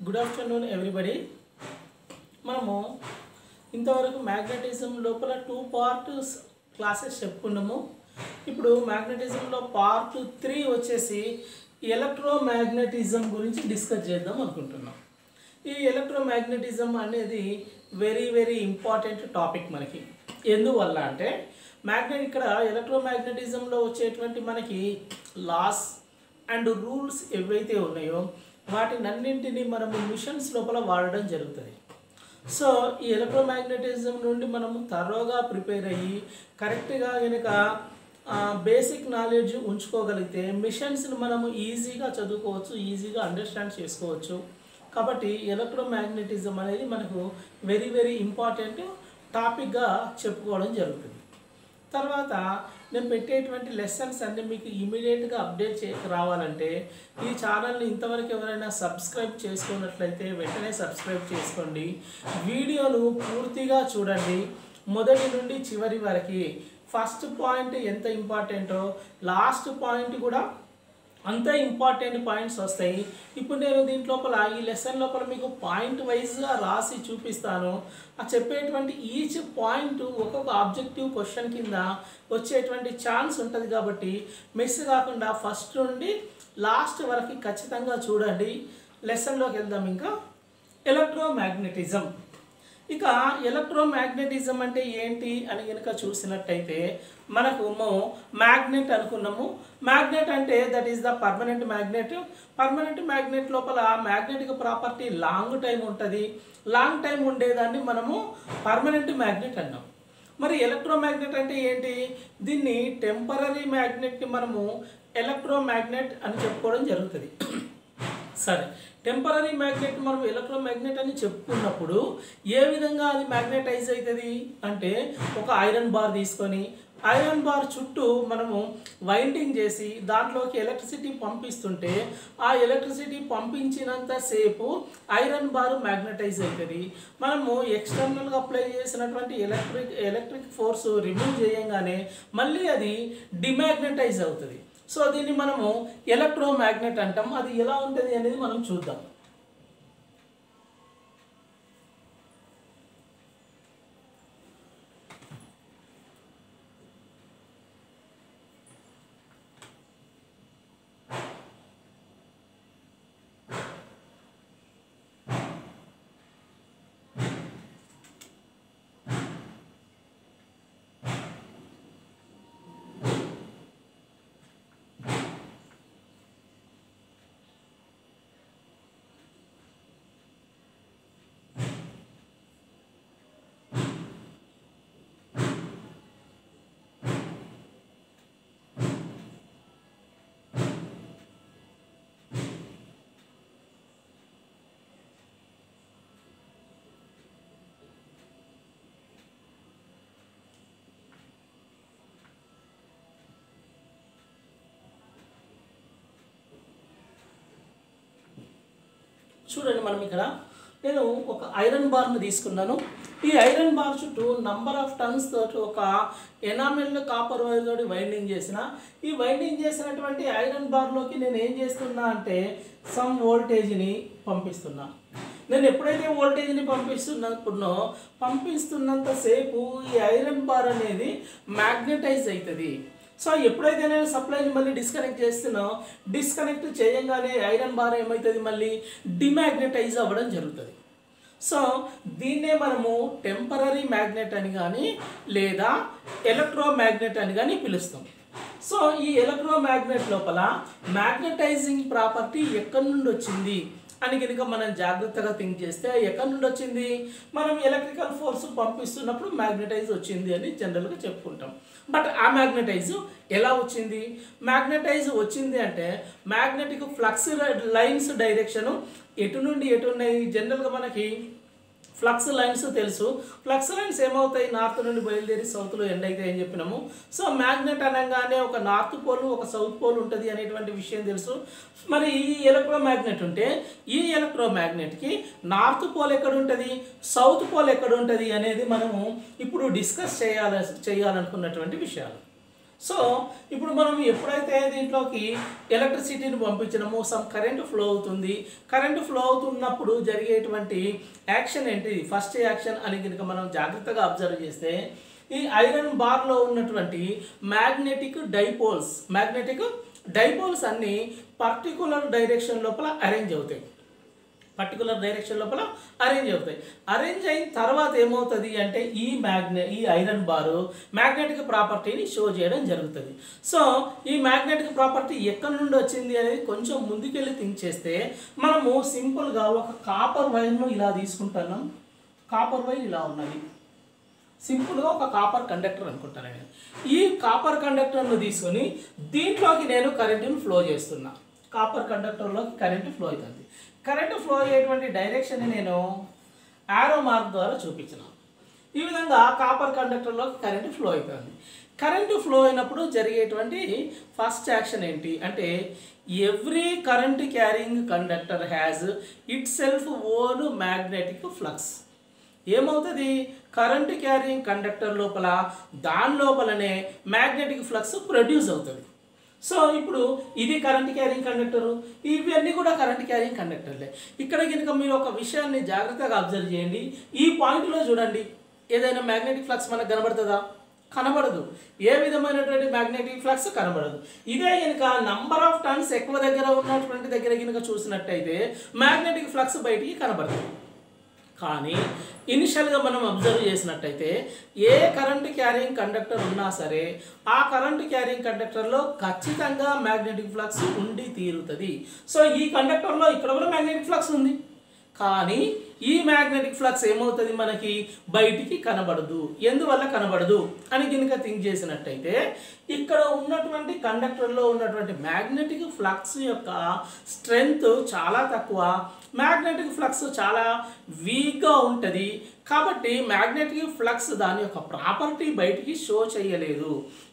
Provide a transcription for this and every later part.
Good afternoon everybody. మనము ఇంతవరకు magnetism లోపల 2 పార్ట్స్ క్లాసెస్ చెప్పుకున్నాము. ఇప్పుడు మ్యాగ్నెటిజంలో పార్ట్ 3 వచ్చేసి ఎలక్ట్రోమ్యాగ్నెటిజం గురించి డిస్కస్ చేద్దాం అనుకుంటున్నాం. ఈ ఎలక్ట్రోమ్యాగ్నెటిజం అనేది వెరీ ఇంపార్టెంట్ టాపిక్ మనకి. ఎందువల్ల అంటే ఇక్కడ ఎలక్ట్రోమ్యాగ్నెటిజంలో వచ్చేటువంటి మనకి లాస్ అండ్ రూల్స్ ఏవైతే ఉన్నాయో వాటినన్నింటినీ మనము మిషన్స్ లోపల వాడడం జరుగుతుంది. సో ఈ ఎలక్ట్రోమ్యాగ్నెటిజం నుండి మనము థరోగా ప్రిపేర్ అయ్యి కరెక్ట్గా కనుక బేసిక్ నాలెడ్జ్ ఉంచుకోగలిగితే మిషన్స్ని మనము ఈజీగా చదువుకోవచ్చు, ఈజీగా అండర్స్టాండ్ చేసుకోవచ్చు. కాబట్టి ఎలక్ట్రోమ్యాగ్నెటిజం అనేది మనకు వెరీ ఇంపార్టెంట్ టాపిక్గా చెప్పుకోవడం జరుగుతుంది. తర్వాత నేను పెట్టేటువంటి లెసన్స్ అన్నీ మీకు ఇమీడియట్గా అప్డేట్ రావాలంటే ఈ ఛానల్ని ఇంతవరకు ఎవరైనా సబ్స్క్రైబ్ చేసుకున్నట్లయితే వెంటనే సబ్స్క్రైబ్ చేసుకోండి. వీడియోను పూర్తిగా చూడండి, మొదటి నుండి చివరి వరకు. ఫస్ట్ పాయింట్ ఎంత ఇంపార్టెంటో లాస్ట్ పాయింట్ కూడా అంతే ఇంపార్టెంట్ పాయింట్స్ వస్తాయి. ఇప్పుడు నేను దీంట్లోపల ఈ లెసన్ లోపల మీకు పాయింట్ వైజ్గా రాసి చూపిస్తాను. ఆ చెప్పేటువంటి ఈచ్ పాయింట్ ఒక్కొక్క ఆబ్జెక్టివ్ క్వశ్చన్ కింద వచ్చేటువంటి ఛాన్స్ ఉంటుంది. కాబట్టి మిస్ కాకుండా ఫస్ట్ నుండి లాస్ట్ వరకు ఖచ్చితంగా చూడండి. లెసన్లోకి వెళ్దాం. ఇంకా ఎలక్ట్రోమ్యాగ్నెటిజం. ఇక ఎలక్ట్రోమ్యాగ్నెటిజం అంటే ఏంటి అని కనుక చూసినట్టయితే మనకు మ్యాగ్నెట్ అనుకున్నాము. మ్యాగ్నెట్ అంటే that is the permanent magnet. Permanent magnet లోపల మ్యాగ్నెటిక్ ప్రాపర్టీ లాంగ్ టైం ఉంటుంది. లాంగ్ టైం ఉండేదాన్ని మనము పర్మనెంట్ మ్యాగ్నెట్ అన్నాం. మరి ఎలక్ట్రోమ్యాగ్నెట్ అంటే ఏంటి? దీన్ని టెంపరరీ మ్యాగ్నెట్ని మనము ఎలక్ట్రోమ్యాగ్నెట్ అని చెప్పుకోవడం జరుగుతుంది. సరే, టెంపరరీ మ్యాగ్నెట్ మనం ఎలక్ట్రోమ్యాగ్నెట్ అని చెప్పుకున్నప్పుడు ఏ విధంగా అది మ్యాగ్నెటైజ్ అవుతుంది అంటే ఒక ఐరన్ బార్ తీసుకొని ఐరన్ బార్ చుట్టూ మనము వైండింగ్ చేసి దాంట్లోకి ఎలక్ట్రిసిటీ పంపిస్తుంటే ఆ ఎలక్ట్రిసిటీ పంపించినంతసేపు ఐరన్ బార్ మ్యాగ్నెటైజ్ అవుతుంది. మనము ఎక్స్టర్నల్గా అప్లై చేసినటువంటి ఎలక్ట్రిక్ ఫోర్స్ రిమూవ్ చేయంగానే మళ్ళీ అది డిమాగ్నెటైజ్ అవుతుంది. సో దీన్ని మనము ఎలక్ట్రోమ్యాగ్నెట్ అంటాం. అది ఎలా ఉంటుంది అనేది మనం చూద్దాం. చూడండి, మనం ఇక్కడ నేను ఒక ఐరన్ బార్ను తీసుకున్నాను. ఈ ఐరన్ బార్ చుట్టూ నంబర్ ఆఫ్ టన్స్ తోటి ఒక ఎనామిల్ కాపర్ వైర్ తోటి వైండింగ్ చేసిన ఈ వైండింగ్ చేసినటువంటి ఐరన్ బార్లోకి నేను ఏం చేస్తున్నా అంటే సమ్ వోల్టేజ్ని పంపిస్తున్నా. నేను ఎప్పుడైతే వోల్టేజ్ని పంపిస్తున్నంతసేపు ఈ ఐరన్ బార్ అనేది మ్యాగ్నెటైజ్ అవుతుంది. సో ఎప్పుడైతే నేను సప్లైని మళ్ళీ డిస్కనెక్ట్ చేస్తున్నా డిస్కనెక్ట్ చేయంగానే ఐరన్ బార్ ఏమవుతుంది, మళ్ళీ డిమాగ్నెటైజ్ అవ్వడం జరుగుతుంది. సో దీన్నే మనము టెంపరరీ మ్యాగ్నెట్ అని కానీ లేదా ఎలక్ట్రోమ్యాగ్నెట్ అని కానీ పిలుస్తాం. సో ఈ ఎలక్ట్రోమ్యాగ్నెట్ లోపల మ్యాగ్నెటైజింగ్ ప్రాపర్టీ ఎక్కడి నుండి వచ్చింది అని కనుక మనం జాగ్రత్తగా థింక్ చేస్తే ఎక్కడి నుండి వచ్చింది? మనం ఎలక్ట్రికల్ ఫోర్స్ పంపిస్తున్నప్పుడు మ్యాగ్నెటైజ్ వచ్చింది అని జనరల్గా చెప్పుకుంటాం. బట్ ఆ మ్యాగ్నెటైజ్ ఎలా వచ్చింది? మ్యాగ్నెటైజ్ వచ్చింది అంటే మ్యాగ్నెటిక్ ఫ్లక్స్ లైన్స్ డైరెక్షను ఎటు నుండి ఎటు ఉన్నాయి. జనరల్గా మనకి ఫ్లక్స్ లైన్స్ తెలుసు. ఫ్లక్స్ లైన్స్ ఏమవుతాయి? నార్త్ నుండి బయలుదేరి సౌత్లో ఎండ్ అవుతాయి అని చెప్పినాము. సో మ్యాగ్నెట్ అనగానే ఒక నార్త్ పోల్ ఒక సౌత్ పోల్ ఉంటుంది అనేటువంటి విషయం తెలుసు. మరి ఈ ఎలక్ట్రోమ్యాగ్నెట్ ఉంటే ఈ ఎలక్ట్రోమ్యాగ్నెట్కి నార్త్ పోల్ ఎక్కడ ఉంటుంది, సౌత్ పోల్ ఎక్కడ ఉంటుంది అనేది మనము ఇప్పుడు డిస్కస్ చేయాలనుకున్నటువంటి విషయాలు. సో ఇప్పుడు మనం ఎప్పుడైతే దీంట్లోకి ఎలక్ట్రిసిటీని పంపించడము సమ్ కరెంట్ ఫ్లో అవుతుంది, కరెంట్ ఫ్లో అవుతున్నప్పుడు జరిగేటువంటి యాక్షన్ ఏంటి, ఫస్ట్ యాక్షన్ అని కనుక మనం జాగ్రత్తగా అబ్జర్వ్ చేస్తే ఈ ఐరన్ బార్లో ఉన్నటువంటి మ్యాగ్నెటిక్ డైపోల్స్ అన్నీ పర్టికులర్ డైరెక్షన్ లోపల అరేంజ్ అవుతాయి. అరేంజ్ అయిన తర్వాత ఏమవుతుంది అంటే ఈ ఐరన్ బారు మ్యాగ్నెటిక్ ప్రాపర్టీని షో చేయడం జరుగుతుంది. సో ఈ మ్యాగ్నెటిక్ ప్రాపర్టీ ఎక్కడి నుండి వచ్చింది అనేది కొంచెం ముందుకెళ్ళి థింక్ చేస్తే మనము సింపుల్గా ఒక కాపర్ వైర్ను ఇలా తీసుకుంటున్నాం. కాపర్ వైర్ ఇలా ఉన్నది, సింపుల్గా ఒక కాపర్ కండక్టర్ అనుకుంటాను నేను. ఈ కాపర్ కండక్టర్ను తీసుకొని దీంట్లోకి నేను కరెంటును ఫ్లో చేస్తున్నా. కాపర్ కండక్టర్లోకి కరెంటు ఫ్లో అవుతుంది. కరెంటు ఫ్లో అయ్యేటువంటి డైరెక్షన్ని నేను యారో మార్క్ ద్వారా చూపించిన. ఈ విధంగా కాపర్ కండక్టర్లోకి కరెంటు ఫ్లో అవుతుంది. కరెంటు ఫ్లో అయినప్పుడు జరిగేటువంటి ఫస్ట్ యాక్షన్ ఏంటి అంటే every current carrying conductor has it self own magnetic flux. ఏమవుతుంది, కరెంట్ క్యారింగ్ కండక్టర్ లోపల దాని లోపలనే మ్యాగ్నెటిక్ ఫ్లక్స్ ప్రొడ్యూస్ అవుతుంది. సో ఇప్పుడు ఇది కరెంట్ క్యారింగ్ కండక్టరు, ఇవన్నీ కూడా కరెంట్ క్యారింగ్ కండక్టర్లే. ఇక్కడ కనుక మీరు ఒక విషయాన్ని జాగ్రత్తగా అబ్జర్వ్ చేయండి. ఈ పాయింట్లో చూడండి, ఏదైనా మ్యాగ్నెటిక్ ఫ్లక్స్ మనకు కనబడుతుందా? కనబడదు. ఏ విధమైనటువంటి మ్యాగ్నెటిక్ ఫ్లక్స్ కనబడదు. ఇదే కనుక నంబర్ ఆఫ్ టన్స్ ఎక్కువ దగ్గర ఉన్నటువంటి దగ్గర కనుక చూసినట్టయితే మ్యాగ్నెటిక్ ఫ్లక్స్ బయటికి కనబడుతుంది. కానీ ఇనిషియల్గా మనం అబ్జర్వ్ చేసినట్టయితే ఏ కరెంట్ క్యారింగ్ కండక్టర్ ఉన్నా సరే ఆ కరెంట్ క్యారింగ్ కండక్టర్లో ఖచ్చితంగా మ్యాగ్నెటిక్ ఫ్లక్స్ ఉండి తీరుతుంది. సో ఈ కండక్టర్లో ఇక్కడ కూడా మ్యాగ్నెటిక్ ఫ్లక్స్ ఉంది, కానీ ఈ మ్యాగ్నెటిక్ ఫ్లక్స్ ఏమవుతుంది మనకి బయటికి కనబడదు. ఎందువల్ల కనబడదు అని కనుక థింక్ చేసినట్టయితే ఇక్కడ ఉన్నటువంటి కండక్టర్లో ఉన్నటువంటి మ్యాగ్నెటిక్ ఫ్లక్స్ యొక్క స్ట్రెంగ్త్ చాలా తక్కువ, మ్యాగ్నెటిక్ ఫ్లక్స్ చాలా వీక్గా ఉంటుంది. కాబట్టి మ్యాగ్నెటిక్ ఫ్లక్స్ దాని యొక్క ప్రాపర్టీ బయటికి షో చేయలేదు.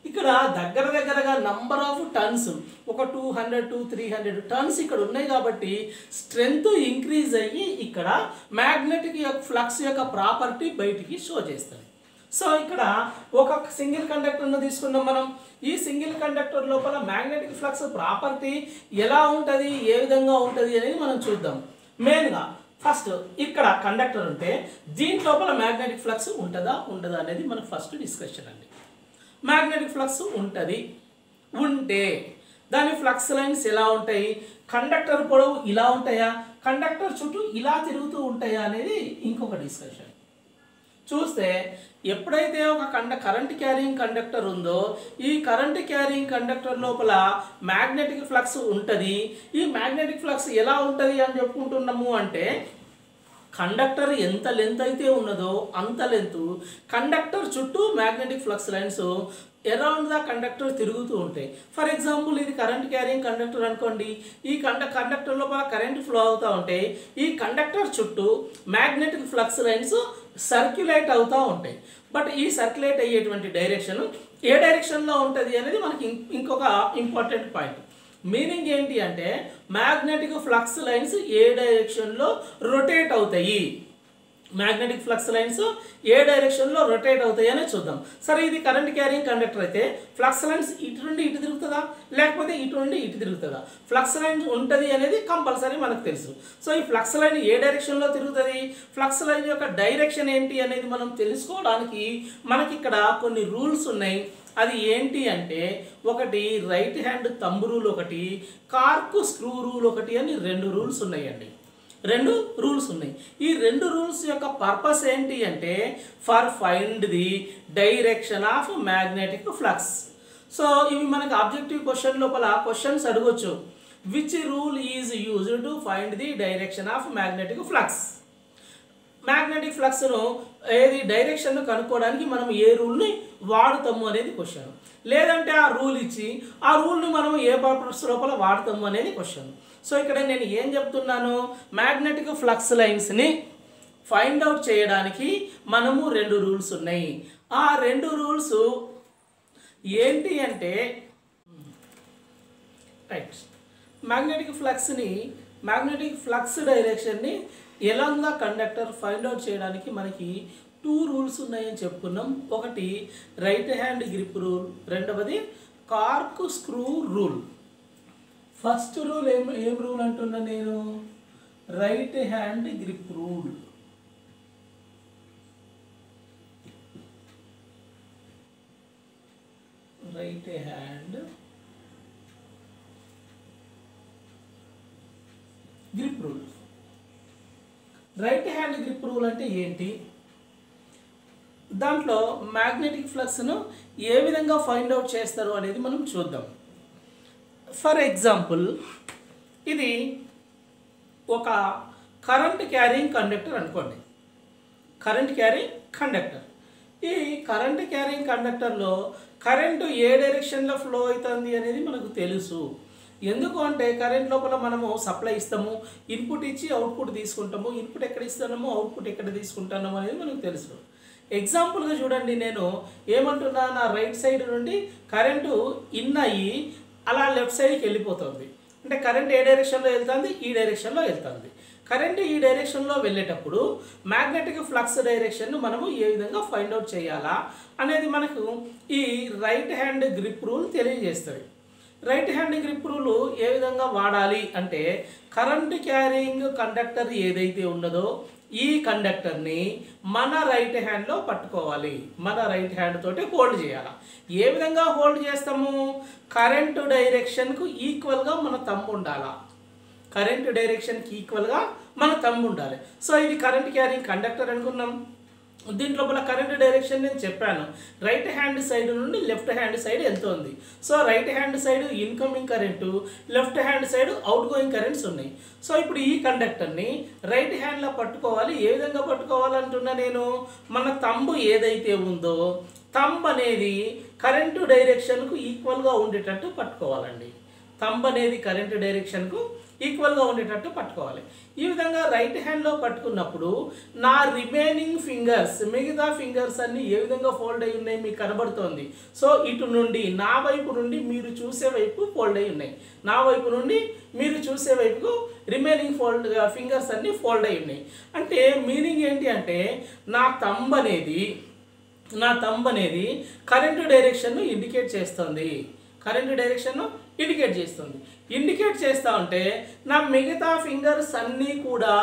ఇక్కడ దగ్గరగా నంబర్ ఆఫ్ టన్స్ ఒక 200 to 300 టన్స్ ఇక్కడ ఉన్నాయి కాబట్టి స్ట్రెంగ్త్ ఇంక్రీజ్ అయ్యి ఇక్కడ మ్యాగ్నెటిక్ ఫ్లక్స్ యొక్క ప్రాపర్టీ బయటికి షో చేస్తుంది. సో ఇక్కడ ఒక సింగిల్ కండక్టర్ను తీసుకున్నాం మనం. ఈ సింగిల్ కండక్టర్ లోపల మ్యాగ్నెటిక్ ఫ్లక్స్ ప్రాపర్టీ ఎలా ఉంటుంది, ఏ విధంగా ఉంటుంది అనేది మనం చూద్దాం. మెయిన్గా ఫస్ట్ ఇక్కడ కండక్టర్ ఉంటే దీని లోపల మ్యాగ్నెటిక్ ఫ్లక్స్ ఉంటుందా ఉండదా అనేది మన ఫస్ట్ డిస్కషన్ అండి. మ్యాగ్నెటిక్ ఫ్లక్స్ ఉంటుంది, ఉంటే దాని ఫ్లక్స్ లైన్స్ ఎలా ఉంటాయి, కండక్టర్ పొడవు ఇలా ఉంటాయా, కండక్టర్ చుట్టూ ఇలా తిరుగుతూ ఉంటాయా అనేది ఇంకొక డిస్కషన్. చూస్తే ఎప్పుడైతే ఒక కరెంట్ క్యారింగ్ కండక్టర్ ఉందో ఈ కరెంట్ క్యారింగ్ కండక్టర్ లోపల మ్యాగ్నెటిక్ ఫ్లక్స్ ఉంటుంది. ఈ మ్యాగ్నెటిక్ ఫ్లక్స్ ఎలా ఉంటుంది అని చెప్పుకుంటున్నాము అంటే కండక్టర్ ఎంత లెంత్ అయితే ఉన్నదో అంత లెంత్ కండక్టర్ చుట్టూ magnetic flux lines around the conductor తిరుగుతూ ఉంటాయి. ఫర్ ఎగ్జాంపుల్ ఇది కరెంట్ క్యారింగ్ కండక్టర్ అనుకోండి. ఈ కండక్టర్ లోపల కరెంట్ ఫ్లో అవుతూ ఉంటే ఈ కండక్టర్ చుట్టూ మ్యాగ్నెటిక్ ఫ్లక్స్ లైన్స్ సర్క్యులేట్ అవుతూ ఉంటాయి. బట్ ఈ సర్క్యులేట్ అయ్యేటువంటి డైరెక్షన్ ఏ డైరెక్షన్లో ఉంటుంది అనేది మనకి ఇంకొక ఇంపార్టెంట్ పాయింట్. మీనింగ్ ఏంటి అంటే మ్యాగ్నెటిక్ ఫ్లక్స్ లైన్స్ ఏ డైరెక్షన్లో రొటేట్ అవుతాయి, మ్యాగ్నెటిక్ ఫ్లక్స్ లైన్స్ ఏ డైరెక్షన్లో రొటేట్ అవుతాయి అనేది చూద్దాం. సరే ఇది కరెంట్ క్యారింగ్ కండక్టర్ అయితే ఫ్లక్స్ లైన్స్ ఇటు నుండి ఇటు తిరుగుతుందా లేకపోతే ఇటు నుండి ఇటు తిరుగుతుందా? ఫ్లక్స్ లైన్ ఉంటుంది అనేది కంపల్సరీ మనకు తెలుసు. సో ఈ ఫ్లక్స్ లైన్ ఏ డైరెక్షన్లో తిరుగుతుంది, ఫ్లక్స్ లైన్ యొక్క డైరెక్షన్ ఏంటి అనేది మనం తెలుసుకోవడానికి మనకి ఇక్కడ కొన్ని రూల్స్ ఉన్నాయి. అది ఏంటి అంటే ఒకటి రైట్ హ్యాండ్ థంబ్ రూల్ ఒకటి, కార్క్ స్క్రూ రూల్ ఒకటి అని 2 రూల్స్ ఉన్నాయండి. 2 రూల్స్ ఉన్నాయి. ఈ 2 రూల్స్ యొక్క పర్పస్ ఏంటి అంటే for find the direction of magnetic flux. So ఇవి మనకి ఆబ్జెక్టివ్ క్వశ్చన్ లోపల క్వశ్చన్స్ అడగొచ్చు. Which rule is used to find the direction of magnetic flux. Magnetic ఫ్లక్స్ను ఏది డైరెక్షన్ కనుక్కోవడానికి మనం ఏ రూల్ని వాడుతాము అనేది క్వశ్చన్. లేదంటే ఆ రూల్ ఇచ్చి ఆ రూల్ని మనం ఏ పర్పస్ లోపల వాడతాము అనేది క్వశ్చన్. సో ఇక్కడ నేను ఏం చెప్తున్నాను, మ్యాగ్నెటిక్ ఫ్లక్స్ లైన్స్ని ఫైండ్ అవుట్ చేయడానికి మనము 2 రూల్స్ ఉన్నాయి. ఆ 2 రూల్స్ ఏంటి అంటే రైట్ మ్యాగ్నెటిక్ ఫ్లక్స్ డైరెక్షన్ని along the conductor find out చేయడానికి మనకి 2 రూల్స్ ఉన్నాయని చెప్పుకున్నాం. ఒకటి రైట్ హ్యాండ్ గ్రిప్ రూల్, రెండవది cork screw rule. First rule ఏం రూల్ అంటున్నా నేను? Right hand grip rule. Right hand grip rule. Right hand grip rule అంటే ఏంటి? దాంట్లో మ్యాగ్నెటిక్ ఫ్లక్స్ను ఏ విధంగా ఫైండ్ అవుట్ చేస్తారు అనేది మనం చూద్దాం. ఫర్ ఎగ్జాంపుల్, ఇది ఒక కరెంట్ క్యారింగ్ కండక్టర్ అనుకోండి. Current carrying conductor. ఈ కరెంట్ క్యారింగ్ కండక్టర్లో కరెంటు ఏ డైరెక్షన్లో ఫ్లో అవుతుంది అనేది మనకు తెలుసు. ఎందుకు అంటే కరెంట్ లోపల మనము సప్లై ఇస్తాము, ఇన్పుట్ ఇచ్చి అవుట్పుట్ తీసుకుంటాము. ఇన్పుట్ ఎక్కడ ఇస్తున్నామో అవుట్పుట్ ఎక్కడ తీసుకుంటున్నాము అనేది మనకు తెలుసు. ఎగ్జాంపుల్గా చూడండి, నేను ఏమంటున్నా, నా రైట్ సైడ్ నుండి కరెంటు ఇన్ అయ్యి అలా లెఫ్ట్ సైడ్కి వెళ్ళిపోతుంది. అంటే కరెంట్ ఏ డైరెక్షన్లో వెళ్తుంది? ఈ డైరెక్షన్లో వెళ్తుంది. కరెంట్ ఈ డైరెక్షన్లో వెళ్ళేటప్పుడు మ్యాగ్నెటిక్ ఫ్లక్స్ డైరెక్షన్ను మనము ఏ విధంగా ఫైండ్ అవుట్ చేయాలా అనేది మనకు ఈ రైట్ హ్యాండ్ గ్రిప్ రూల్ తెలియజేస్తుంది. రైట్ హ్యాండ్ గ్రిప్ రూల్ ఏ విధంగా వాడాలి అంటే, కరెంట్ క్యారింగ్ కండక్టర్ ఏదైతే ఉన్నదో ఈ కండక్టర్ని మన రైట్ హ్యాండ్లో పట్టుకోవాలి. మన రైట్ హ్యాండ్ తోటి హోల్డ్ చేయాలి. ఏ విధంగా హోల్డ్ చేస్తాము? కరెంటు డైరెక్షన్కు ఈక్వల్గా మన థంబ్ ఉండాలి. కరెంటు డైరెక్షన్కి ఈక్వల్గా మన థంబ్ ఉండాలి. సో ఇది కరెంట్ క్యారింగ్ కండక్టర్ అనుకున్నాం. దీంట్లో కరెంట్ డైరెక్షన్ నేను చెప్పాను, రైట్ హ్యాండ్ సైడ్ నుండి లెఫ్ట్ హ్యాండ్ సైడ్ వెళ్తుంది. So right hand side incoming current, left hand side out going currents ఉన్నాయి. సో ఇప్పుడు ఈ కండక్టర్ని రైట్ హ్యాండ్లో పట్టుకోవాలి. ఏ విధంగా పట్టుకోవాలంటున్నా నేను? మన థంబ్ ఏదైతే ఉందో థంబ్ అనేది కరెంటు డైరెక్షన్కు ఈక్వల్గా ఉండేటట్టు పట్టుకోవాలండి. థంబ్ అనేది కరెంటు డైరెక్షన్కు ఈక్వల్గా ఉండేటట్టు పట్టుకోవాలి. ఈ విధంగా రైట్ హ్యాండ్లో పట్టుకున్నప్పుడు నా రిమైనింగ్ ఫింగర్స్, మిగతా ఫింగర్స్ అన్నీ ఏ విధంగా ఫోల్డ్ అయి ఉన్నాయి మీకు కనబడుతోంది. సో ఇటు నుండి నా వైపు నుండి మీరు చూసే వైపు ఫోల్డ్ అయి ఉన్నాయి. నా వైపు నుండి మీరు చూసే వైపుకు రిమైనింగ్ ఫింగర్స్ అన్నీ ఫోల్డ్ అయి ఉన్నాయి. అంటే మీనింగ్ ఏంటి అంటే, నా థంబ్ అనేది కరెంటు డైరెక్షన్ను ఇండికేట్ చేస్తుంది. కరెంటు డైరెక్షన్ను ఇండికేట్ చేస్తూ ఉంటే నా మిగతా ఫింగర్స్ అన్నీ కూడా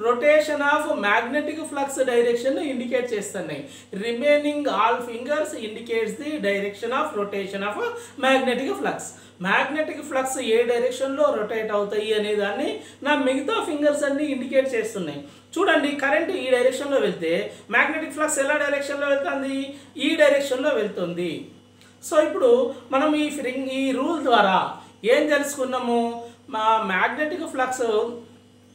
rotation of magnetic flux direction indicate చేస్తున్నాయి. Remaining all fingers indicates the direction of rotation of magnetic flux. Magnetic flux ఏ డైరెక్షన్లో రొటేట్ అవుతాయి అనే దాన్ని నా మిగతా ఫింగర్స్ అన్నీ ఇండికేట్ చేస్తున్నాయి. చూడండి, కరెంట్ ఈ డైరెక్షన్లో వెళ్తే మ్యాగ్నెటిక్ ఫ్లక్స్ ఎలా డైరెక్షన్లో వెళ్తుంది? ఈ డైరెక్షన్లో వెళ్తుంది. సో ఇప్పుడు మనం ఈ రూల్ ద్వారా ఏం తెలుసుకున్నాము? మా మ్యాగ్నెటిక్ ఫ్లక్స్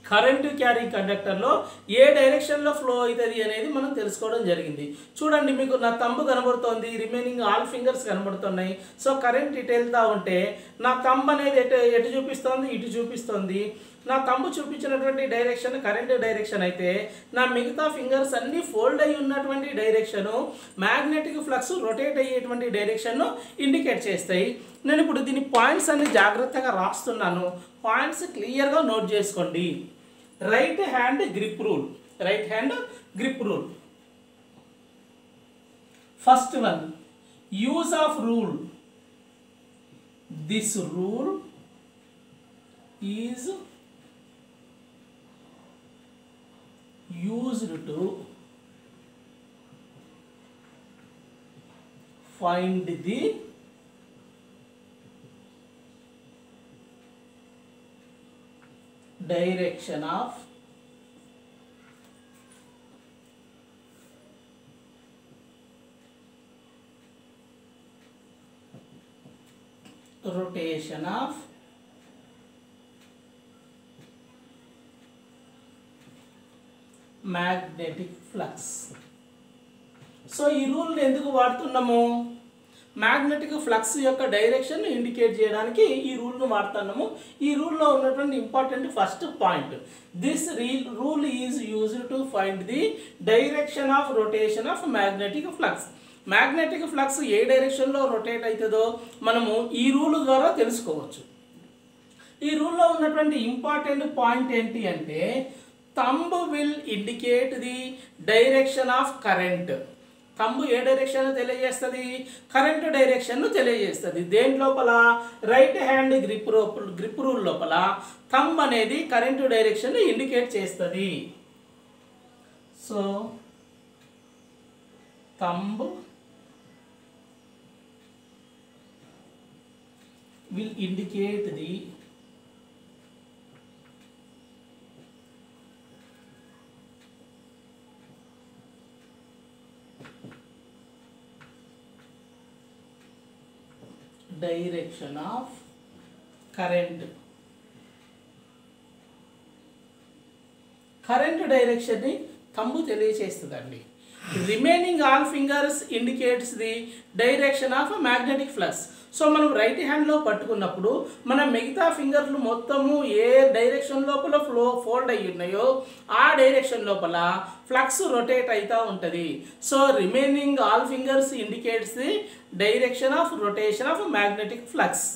కరెంటు క్యారింగ్ కండక్టర్లో ఏ డైరెక్షన్లో ఫ్లో అవుతుంది అనేది మనం తెలుసుకోవడం జరిగింది. చూడండి, మీకు నా థంబ్ కనబడుతోంది, రిమైనింగ్ ఆల్ ఫింగర్స్ కనబడుతున్నాయి. సో కరెంట్ ఇటు వెళ్తూ ఉంటే నా థంబ్ అనేది ఎటు చూపిస్తోంది? ఇటు చూపిస్తోంది. నా థంబ్ చూపించినటువంటి డైరెక్షన్ కరెంట్ డైరెక్షన్ అయితే నా మిగతా ఫింగర్స్ అన్నీ ఫోల్డ్ అయ్యి ఉన్నటువంటి డైరెక్షను మ్యాగ్నెటిక్ ఫ్లక్స్ రొటేట్ అయ్యేటువంటి డైరెక్షన్ను ఇండికేట్ చేస్తాయి. నేను ఇప్పుడు దీని పాయింట్స్ అన్ని జాగ్రత్తగా రాస్తున్నాను. పాయింట్స్ క్లియర్గా నోట్ చేసుకోండి. Right hand grip rule. First one, use of rule. This rule is used to find the direction of rotation of magnetic flux. So ఈ రూల్ని ఎందుకు వాడుతున్నాము? మ్యాగ్నెటిక్ ఫ్లక్స్ యొక్క డైరెక్షన్ ఇండికేట్ చేయడానికి ఈ రూల్ను వాడుతున్నాము. ఈ రూల్లో ఉన్నటువంటి important first point, this rule is used to find the direction of rotation of magnetic flux. Magnetic flux ఏ డైరెక్షన్లో రొటేట్ అవుతుందో మనము ఈ రూల్ ద్వారా తెలుసుకోవచ్చు. ఈ రూల్లో ఉన్నటువంటి ఇంపార్టెంట్ పాయింట్ ఏంటి అంటే, thumb will indicate the direction of current. Thumb ఏ డైరెక్షన్ తెలియజేస్తుంది? కరెంట్ డైరెక్షన్ను తెలియజేస్తుంది. దేని లోపల? రైట్ హ్యాండ్ గ్రిప్ రూల్ లోపల థంబ్ అనేది కరెంట్ డైరెక్షన్ ఇండికేట్ చేస్తుంది. So thumb will indicate the direction of current. Current డైరెక్షన్ని థంబ్ తెలియచేస్తుందండి. Remaining all fingers indicates the direction of magnetic flux. So మనం రైట్ హ్యాండ్లో పట్టుకున్నప్పుడు మన మిగతా ఫింగర్లు మొత్తము ఏ డైరెక్షన్ లోపల ఫోల్డ్ అయ్యి ఉన్నాయో ఆ డైరెక్షన్ లోపల ఫ్లక్స్ రొటేట్ అవుతూ ఉంటుంది. So remaining all fingers indicates the direction of rotation of magnetic flux.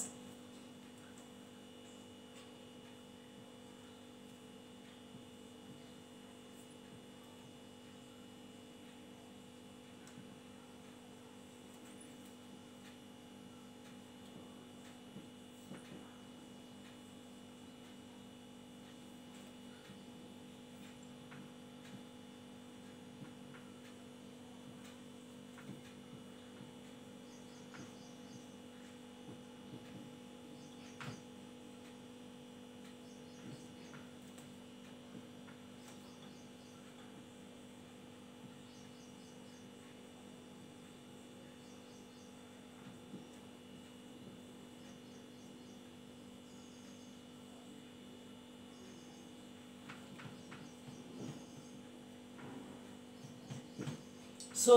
So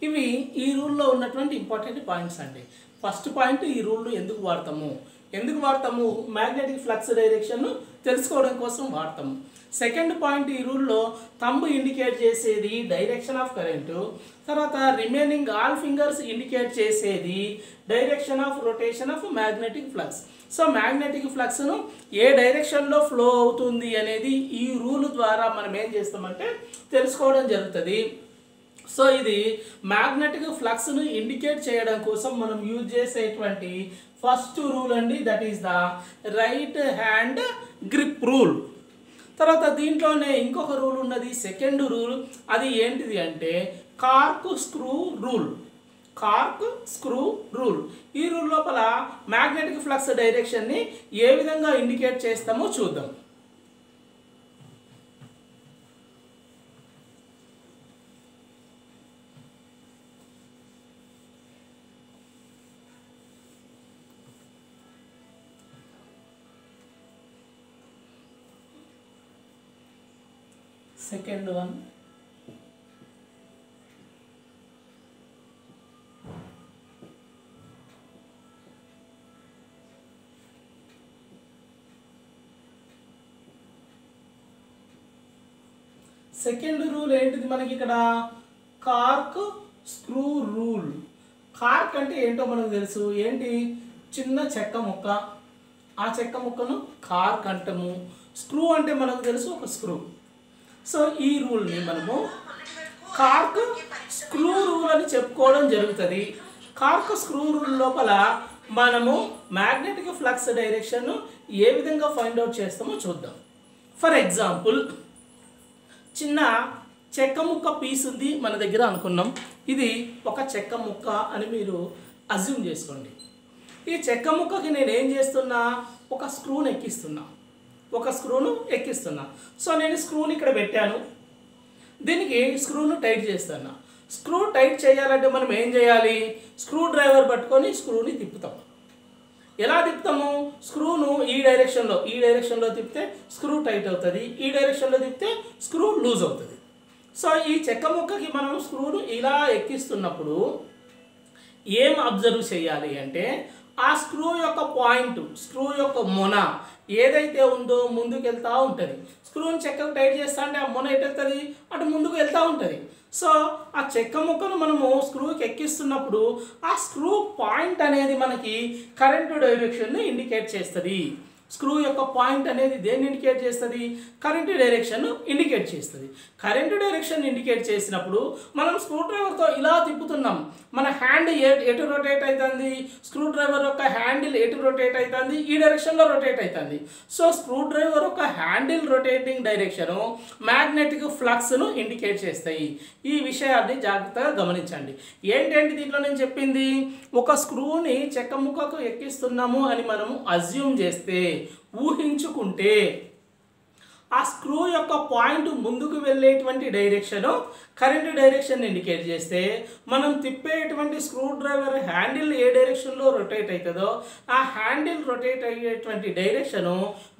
ఇవి ఈ రూల్లో ఉన్నటువంటి ఇంపార్టెంట్ పాయింట్స్ అండి. ఫస్ట్ పాయింట్, ఈ రూల్ ఎందుకు వాడతాము? మ్యాగ్నెటిక్ ఫ్లక్స్ డైరెక్షన్ తెలుసుకోవడం కోసం వాడతాము. సెకండ్ పాయింట్, ఈ రూల్లో థంబ్ ఇండికేట్ చేసేది డైరెక్షన్ ఆఫ్ కరెంటు, తర్వాత రిమైనింగ్ ఆల్ ఫింగర్స్ ఇండికేట్ చేసేది direction of rotation of magnetic flux. So magnetic ఫ్లక్స్ను ఏ డైరెక్షన్లో ఫ్లో అవుతుంది అనేది ఈ రూల్ ద్వారా మనం ఏం చేస్తామంటే తెలుసుకోవడం జరుగుతుంది. సో ఇది మ్యాగ్నెటిక్ ఫ్లక్స్ను ఇండికేట్ చేయడం కోసం మనం యూజ్ చేసేటువంటి ఫస్ట్ రూల్ అండి. That is the right hand grip rule. తర్వాత దీంట్లోనే ఇంకొక రూల్ ఉన్నది, సెకండ్ రూల్. అది ఏంటిది అంటే కార్క్ స్క్రూ రూల్. ఈ రూల్ లోపల మ్యాగ్నెటిక్ ఫ్లక్స్ డైరెక్షన్ని ఏ విధంగా ఇండికేట్ చేస్తామో చూద్దాం. Second one, సెకండ్ రూల్ ఏంటిది మనకి ఇక్కడ? Cork screw rule. కార్క్ అంటే ఏంటో మనకు తెలుసు. ఏంటి? చిన్న చెక్క ముక్క. ఆ చెక్క ముక్కను కార్క్ అంటాము. స్క్రూ అంటే మనకు తెలుసు, ఒక స్క్రూ. సో ఈ రూల్ని మనము కార్క్ స్క్రూ రూల్ అని చెప్పుకోవడం జరుగుతుంది. కార్క్ స్క్రూ రూల్ లోపల మనము మ్యాగ్నెటిక్ ఫ్లక్స్ డైరెక్షన్ను ఏ విధంగా ఫైండ్ అవుట్ చేస్తామో చూద్దాం. ఫర్ ఎగ్జాంపుల్, చిన్న చెక్క ముక్క పీస్ ఉంది మన దగ్గర అనుకున్నాం. ఇది ఒక చెక్క ముక్క అని మీరు అజ్యూమ్ చేసుకోండి. ఈ చెక్క ముక్కకి నేను ఏం చేస్తున్నా? ఒక స్క్రూను ఎక్కిస్తున్నా. సో నేను స్క్రూని ఇక్కడ పెట్టాను. దీనికి స్క్రూను టైట్ చేస్తున్నా. స్క్రూ టైట్ చేయాలంటే మనం ఏం చేయాలి? స్క్రూ డ్రైవర్ పట్టుకొని స్క్రూని తిప్పుతాం. ఎలా తిప్పుతాము? స్క్రూను ఈ డైరెక్షన్లో తిప్పితే స్క్రూ టైట్ అవుతుంది, ఈ డైరెక్షన్లో తిప్పితే స్క్రూ లూజ్ అవుతుంది. సో ఈ చెక్క ముక్కకి మనం స్క్రూను ఇలా ఎక్కిస్తున్నప్పుడు ఏం అబ్జర్వ్ చేయాలి అంటే ఆ స్క్రూ యొక్క పాయింట్, స్క్రూ యొక్క మొన ఏదైతే ఉందో ముందుకు వెళ్తూ ఉంటుంది. స్క్రూని చెక్కకు టైట్ చేస్తా అంటే ఆ మొన ఎటు వెళ్తుంది? అటు ముందుకు వెళ్తూ ఉంటుంది. సో ఆ చెక్క ముక్కను మనము స్క్రూకి ఎక్కిస్తున్నప్పుడు ఆ స్క్రూ పాయింట్ అనేది మనకి కరెంటు డైరెక్షన్ను ఇండికేట్ చేస్తుంది. స్క్రూ యొక్క పాయింట్ అనేది దేన్ని ఇండికేట్ చేస్తుంది? కరెంట్ డైరెక్షన్ ఇండికేట్ చేస్తుంది. కరెంట్ డైరెక్షన్ ఇండికేట్ చేసినప్పుడు మనం స్క్రూ డ్రైవర్తో ఇలా తిప్పుతున్నాం, మన హ్యాండ్ ఎటు రొటేట్ అవుతుంది? స్క్రూ డ్రైవర్ యొక్క హ్యాండిల్ ఎటు రొటేట్ అవుతుంది? ఈ డైరెక్షన్లో రొటేట్ అవుతుంది. సో స్క్రూ డ్రైవర్ యొక్క హ్యాండిల్ రొటేటింగ్ డైరెక్షను మ్యాగ్నెటిక్ ఫ్లక్స్ను ఇండికేట్ చేస్తాయి. ఈ విషయాన్ని జాగ్రత్తగా గమనించండి. ఏంటంటే దీంట్లో నేను చెప్పింది, ఒక స్క్రూని చెక్క ముక్కకు ఎక్కిస్తున్నాము అని మనము అజ్యూమ్ చేస్తే, ఊహించుకుంటే, ఆ స్క్రూ యొక్క పాయింట్ ముందుకు వెళ్ళేటువంటి డైరెక్షను కరెంట్ డైరెక్షన్ ఇండికేట్ చేస్తే, మనం తిప్పేటువంటి స్క్రూ డ్రైవర్ హ్యాండిల్ ఏ డైరెక్షన్లో రొటేట్ అవుతుందో ఆ హ్యాండిల్ రొటేట్ అయ్యేటువంటి డైరెక్షను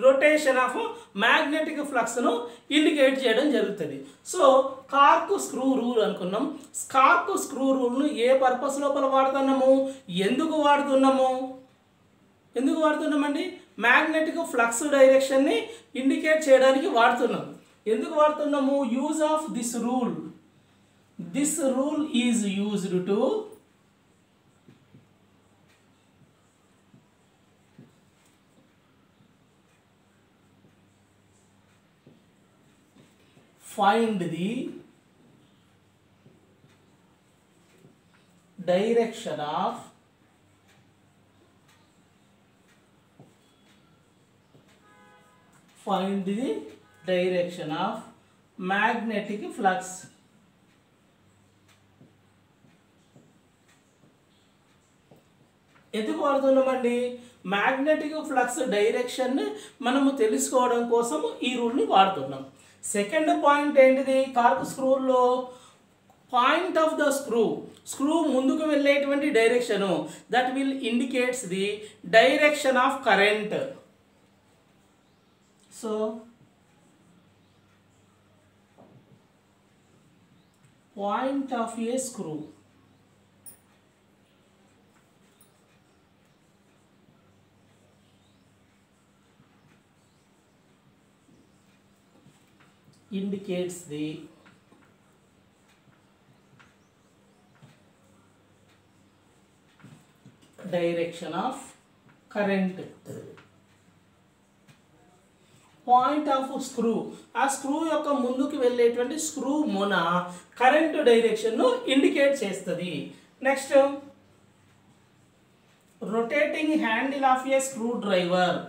రొటేషన్ ఆఫ్ మ్యాగ్నెటిక్ ఫ్లక్స్ను ఇండికేట్ చేయడం జరుగుతుంది. సో కార్క్ స్క్రూ రూల్ అనుకున్నాం. కార్క్ స్క్రూ రూల్ను ఏ పర్పస్ లోపల వాడుతున్నాము? ఎందుకు వాడుతున్నామండి? మ్యాగ్నెటిక్ ఫ్లక్స్ డైరెక్షన్ని ఇండికేట్ చేయడానికి వాడుతున్నాం. ఎందుకు వాడుతున్నాము? Use of this rule. This rule is used to find the direction of magnetic flux. ఎందుకు వాడుతున్నామండి? మ్యాగ్నెటిక్ ఫ్లక్స్ డైరెక్షన్ మనము తెలుసుకోవడం కోసం ఈ రూల్ని వాడుతున్నాం. సెకండ్ పాయింట్ ఏంటిది? కార్క్ స్క్రూలో పాయింట్ ఆఫ్ ద స్క్రూ ముందుకు వెళ్ళేటువంటి direction that will indicates the direction of current. So point of a screw indicates the direction of current. Point of screw, ఆ స్క్రూ యొక్క ముందుకు వెళ్ళేటువంటి స్క్రూ మొన కరెంట్ డైరెక్షన్ను ఇండికేట్ చేస్తుంది. Next rotating handle of a screwdriver.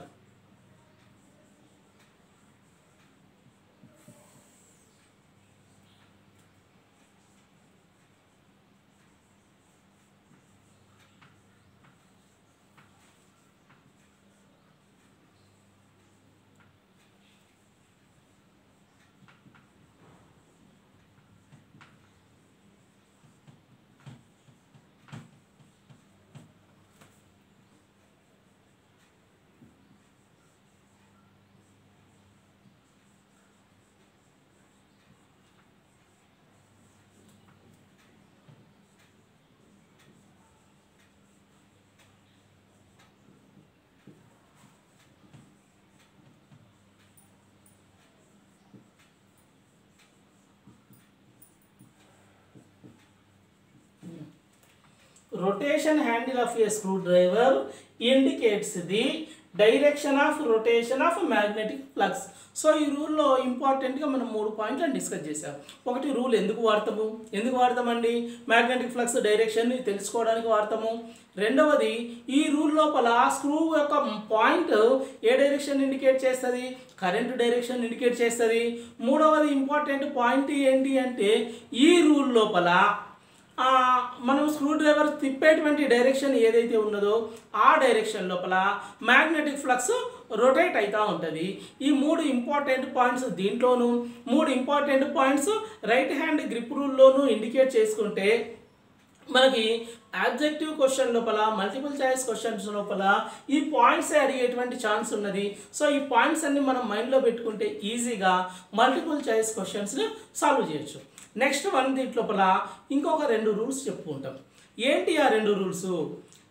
Rotation handle of a screwdriver indicates the direction of rotation of magnetic flux. So ఈ రూల్లో ఇంపార్టెంట్గా మనం 3 పాయింట్లను డిస్కస్ చేసాం. ఒకటి, రూల్ ఎందుకు వాడతామండి? మ్యాగ్నెటిక్ ఫ్లక్స్ డైరెక్షన్ని తెలుసుకోవడానికి వాడతాము. రెండవది, ఈ రూల్ లోపల స్క్రూ యొక్క పాయింట్ ఏ డైరెక్షన్ ఇండికేట్ చేస్తుంది? కరెంట్ డైరెక్షన్ ఇండికేట్ చేస్తుంది. మూడవది ఇంపార్టెంట్ పాయింట్ ఏంటి అంటే, ఈ రూల్ లోపల మనం స్క్రూ డ్రైవర్ తిప్పేటువంటి డైరెక్షన్ ఏదైతే ఉన్నదో ఆ డైరెక్షన్ లోపల మ్యాగ్నెటిక్ ఫ్లక్స్ రొటేట్ అవుతూ ఉంటుంది. ఈ 3 ఇంపార్టెంట్ పాయింట్స్ దీంట్లోనూ, 3 important points right hand grip రూల్లోనూ ఇండికేట్ చేసుకుంటే మనకి ఆబ్జెక్టివ్ క్వశ్చన్ లోపల, మల్టిపుల్ చాయిస్ క్వశ్చన్స్ లోపల ఈ పాయింట్స్ అడిగేటువంటి ఛాన్స్ ఉన్నది. సో ఈ పాయింట్స్ అన్ని మనం మైండ్లో పెట్టుకుంటే ఈజీగా మల్టిపుల్ చాయిస్ క్వశ్చన్స్ని సాల్వ్ చేయొచ్చు. నెక్స్ట్ దీంట్లోపల ఇంకొక 2 రూల్స్ చెప్పుకుంటాం. ఏంటి ఆ 2 రూల్స్?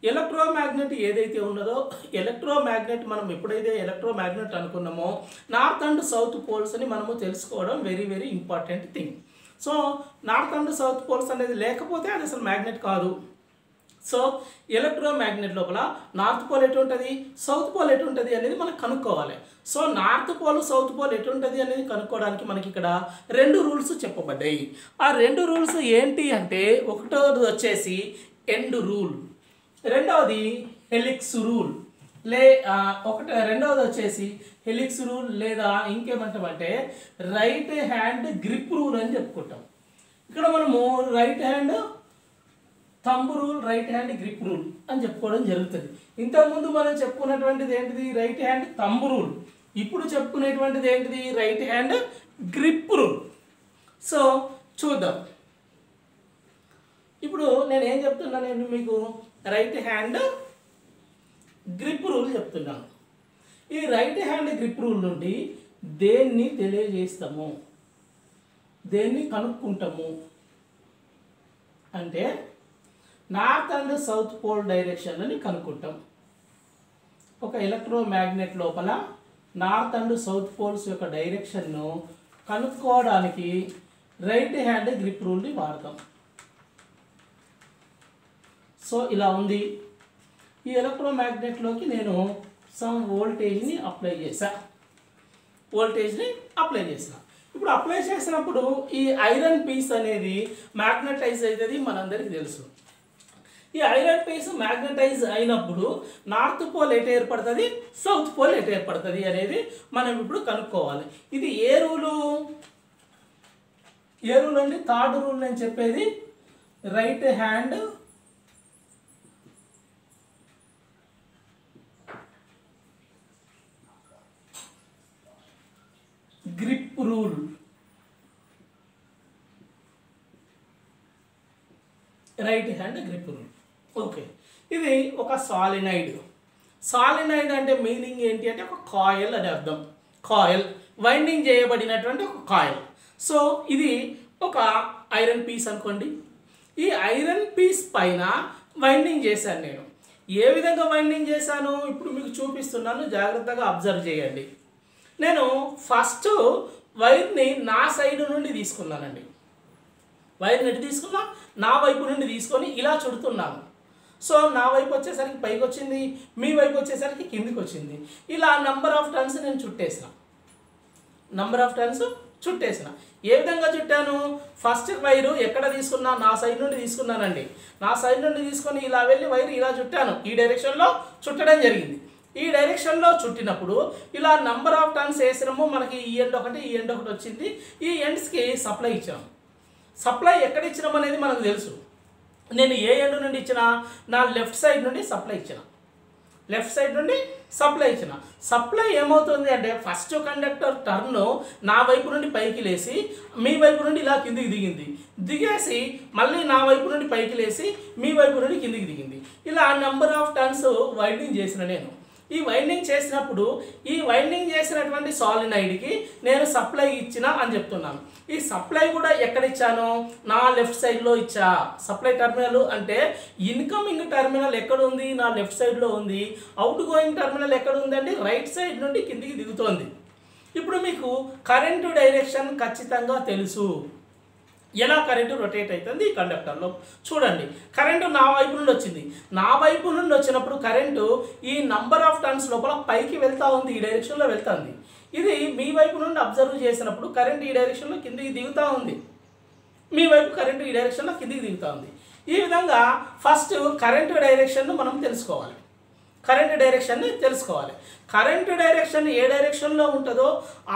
ఎలక్ట్రోమాగ్నెట్ ఏదైతే ఉన్నదో, ఎలక్ట్రోమాగ్నెట్ మనం ఎప్పుడైతే ఎలక్ట్రోమాగ్నెట్ అనుకున్నామో నార్త్ అండ్ సౌత్ పోల్స్ అని మనము తెలుసుకోవడం very very important thing. So north and south poles అనేది లేకపోతే అది అసలు మ్యాగ్నెట్ కాదు. సో ఎలక్ట్రోమాగ్నెట్ లోపల నార్త్ పోల్ ఎటు ఉంటుంది, సౌత్ పోల్ ఎటు ఉంటుంది అనేది మనం కనుక్కోవాలి. So north pole south pole ఎటు ఉంటుంది అనేది కనుక్కోవడానికి మనకి ఇక్కడ 2 రూల్స్ చెప్పబడ్డాయి. ఆ 2 రూల్స్ ఏంటి అంటే ఒకటోది వచ్చేసి ఎండ్ రూల్, రెండవది హెలిక్స్ రూల్ రెండవది వచ్చేసి హెలిక్స్ రూల్ లేదా ఇంకేమంటామంటే రైట్ హ్యాండ్ గ్రిప్ రూల్ అని చెప్పుకుంటాం. ఇక్కడ మనము right hand thumb rule, right hand grip rule అని చెప్పుకోవడం జరుగుతుంది. ఇంతకుముందు మనం చెప్పుకున్నటువంటిది ఏంటిది, రైట్ హ్యాండ్ థంబ్ రూల్. ఇప్పుడు చెప్పుకునేటువంటిది ఏంటిది, right hand grip rule. So చూద్దాం. ఇప్పుడు నేను ఏం చెప్తున్నాను, నేను మీకు రైట్ హ్యాండ్ గ్రిప్ రూల్ చెప్తున్నాను. ఈ రైట్ హ్యాండ్ గ్రిప్ రూల్ నుండి దేన్ని తెలియజేస్తాము, దేన్ని కనుక్కుంటాము అంటే నార్త్ అండ్ సౌత్ పోల్ డైరెక్షన్లని కనుక్కుంటాం. ఒక ఎలక్ట్రోమాగ్నెట్ లోపల నార్త్ అండ్ సౌత్ పోల్స్ యొక్క డైరెక్షన్ను కనుక్కోవడానికి రైట్ హ్యాండ్ గ్రిప్ రూల్ని వాడతాం. సో ఇలా ఉంది. ఈ ఎలక్ట్రోమాగ్నెట్లోకి నేను సమ్ వోల్టేజ్ని అప్లై చేశాను. ఇప్పుడు అప్లై చేసినప్పుడు ఈ ఐరన్ పీస్ అనేది మ్యాగ్నటైజ్ అవుతుంది, మనందరికీ తెలుసు. ఈ ఐరన్ పీస్ మ్యాగ్నటైజ్ అయినప్పుడు నార్త్ పోల్ ఎటు ఏర్పడుతుంది, సౌత్ పోల్ ఎటు ఏర్పడుతుంది అనేది మనం ఇప్పుడు కనుక్కోవాలి. ఇది ఏ రూలు అండి, థర్డ్ రూల్ నేను చెప్పేది right hand grip rule. Right hand grip rule. Okay, ఇది ఒక సాలినాయిడ్ అంటే మీనింగ్ ఏంటి అంటే ఒక కాయిల్ అని అర్థం. కాయిల్ వైండింగ్ చేయబడినటువంటి ఒక కాయిల్. సో ఇది ఒక ఐరన్ పీస్ అనుకోండి. ఈ ఐరన్ పీస్ పైన వైండింగ్ చేశాను నేను. ఏ విధంగా వైండింగ్ చేశాను ఇప్పుడు మీకు చూపిస్తున్నాను, జాగ్రత్తగా అబ్జర్వ్ చేయండి. నేను ఫస్ట్ వైర్ని నా సైడ్ నుండి తీసుకున్నానండి. వైర్ని ఎటు తీసుకున్నా, నా వైపు నుండి తీసుకొని ఇలా చుడుతున్నాను. సో నా వైపు వచ్చేసరికి పైకి వచ్చింది, మీ వైపు వచ్చేసరికి కిందికి వచ్చింది. ఇలా నంబర్ ఆఫ్ టర్న్స్ నేను చుట్టేసిన. ఏ విధంగా చుట్టాను, ఫస్ట్ వైరు ఎక్కడ తీసుకున్నా, నా సైడ్ నుండి తీసుకున్నానండి. నా సైడ్ నుండి తీసుకొని ఇలా వెళ్ళి వైరు ఇలా చుట్టాను. ఈ డైరెక్షన్లో చుట్టడం జరిగింది. ఈ డైరెక్షన్లో చుట్టినప్పుడు ఇలా నంబర్ ఆఫ్ టర్న్స్ వేసినాము. మనకి ఈ ఎండ్ ఒకటి వచ్చింది. ఈ ఎండ్స్కి సప్లై ఇచ్చాము. సప్లై ఎక్కడ ఇచ్చినాం అనేది మనకు తెలుసు. నేను ఏ ఎండ్ నుండి ఇచ్చినా, నా లెఫ్ట్ సైడ్ నుండి సప్లై ఇచ్చిన. సప్లై ఏమవుతుంది అంటే ఫస్ట్ కండక్టర్ టర్న్ నా వైపు నుండి పైకి లేసి మీ వైపు నుండి ఇలా కిందికి దిగేసి మళ్ళీ నా వైపు నుండి పైకి లేసి మీ వైపు నుండి కిందికి దిగింది. ఇలా నంబర్ ఆఫ్ టర్న్స్ వైండింగ్ చేసిన నేను. ఈ వైండింగ్ చేసినప్పుడు ఈ వైండింగ్ చేసినటువంటి సాలినాయిడ్కి నేను సప్లై ఇచ్చిన అని చెప్తున్నాను. ఈ సప్లై కూడా ఎక్కడ ఇచ్చాను, నా లెఫ్ట్ సైడ్లో ఇచ్చా. సప్లై టర్మినల్ అంటే ఇన్కమింగ్ టర్మినల్ ఎక్కడ ఉంది, నా లెఫ్ట్ సైడ్లో ఉంది. అవుట్ గోయింగ్ టర్మినల్ ఎక్కడ ఉందండి, రైట్ సైడ్ నుండి కిందికి దిగుతోంది. ఇప్పుడు మీకు కరెంటు డైరెక్షన్ ఖచ్చితంగా తెలుసు. ఎలా కరెంటు రొటేట్ అవుతుంది ఈ కండక్టర్లో చూడండి. కరెంటు నా వైపు నుండి వచ్చింది. నా వైపు నుండి వచ్చినప్పుడు కరెంటు ఈ నంబర్ ఆఫ్ టర్న్స్ లోపల పైకి వెళ్తూ ఉంది, ఈ డైరెక్షన్లో వెళ్తుంది. ఇది మీ వైపు నుండి అబ్జర్వ్ చేసినప్పుడు కరెంటు ఈ డైరెక్షన్లో కిందికి దిగుతూ ఉంది, మీ వైపు కరెంటు ఈ డైరెక్షన్లో కిందికి దిగుతూ ఉంది. ఈ విధంగా ఫస్ట్ కరెంటు డైరెక్షన్ను మనం తెలుసుకోవాలి. కరెంటు డైరెక్షన్ ఏ డైరెక్షన్లో ఉంటుందో